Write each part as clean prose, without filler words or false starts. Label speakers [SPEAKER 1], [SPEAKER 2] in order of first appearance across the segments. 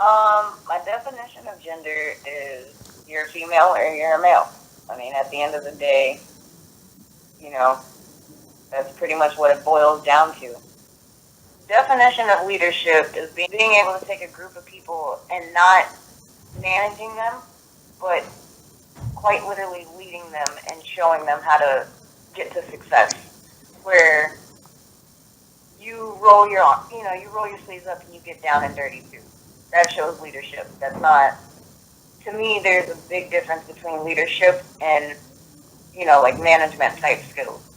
[SPEAKER 1] My definition of gender is you're a female or you're a male. I mean, at the end of the day, you know, that's pretty much what it boils down to. Definition of leadership is being able to take a group of people and not managing them, but quite literally leading them and showing them how to get to success. Where you roll your, you roll your sleeves up and you get down and dirty too. That shows leadership. That's not, to me, there's a big difference between leadership and, like management type skills.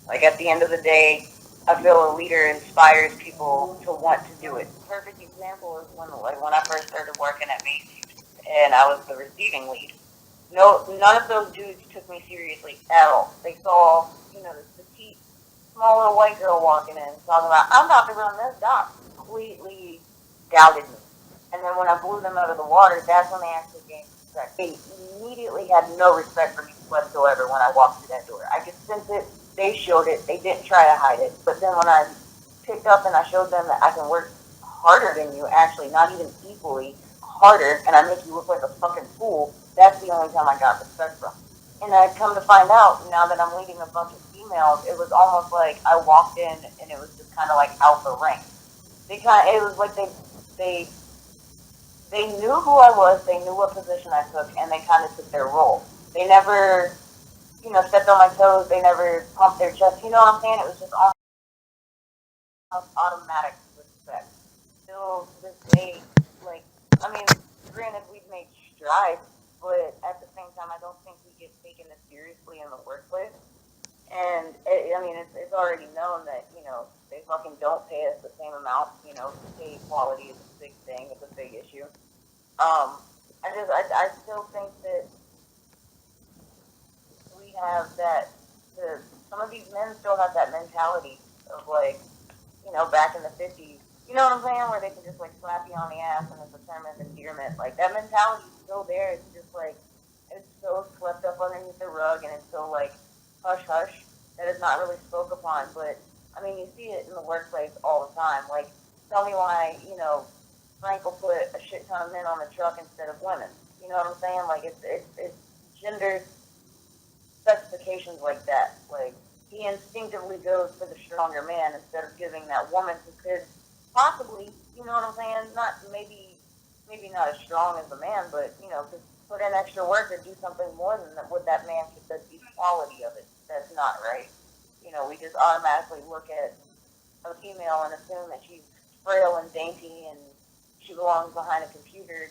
[SPEAKER 1] Like at the end of the day, I feel a leader inspires people to want to do it. Perfect example is when I first started working at Macy's and I was the receiving lead. No, none of those dudes took me seriously at all. They saw, this petite, small little white girl walking in talking about, I'm about to run this dock. Completely doubted me. And then when I blew them out of the water, that's when they actually gained respect. They immediately had no respect for me whatsoever when I walked through that door. I could sense it. They showed it. They didn't try to hide it. But then when I picked up and I showed them that I can work harder than you, actually, not even equally, harder, and I make you look like a fucking fool, that's the only time I got respect from. And I come to find out, now that I'm leading a bunch of females, it was almost like I walked in and it was just kind of like alpha rank. It was like they knew who I was, they knew what position I took, and they kind of took their role. They never, stepped on my toes. They never pumped their chest. You know what I'm saying? It was just automatic respect. Still to this day, like, I mean, granted, we've made strides, but at the same time, I don't think we get taken as seriously in the workplace. And I mean, it's already known that they fucking don't pay us the same amount. Pay equality is a big thing. It's a big issue. I still think that we have that. Some of these men still have that mentality of like, back in the 50s. You know what I'm saying? Where they can just like slap you on the ass and it's a term of endearment. Like that mentality is still there. It's just like it's so swept up underneath the rug and it's so like hush hush that it's not really spoke upon. But I mean, you see it in the workplace all the time. Like, tell me why Frank will put a shit ton of men on the truck instead of women. You know what I'm saying? Like it's gender specifications like that. Like he instinctively goes for the stronger man instead of giving that woman who could possibly, you know what I'm saying? Not maybe not as strong as the man, but could put in extra work or do something more than what that man could. The equality of it. That's not right. We just automatically look at a female and assume that she's frail and dainty and she belongs behind a computer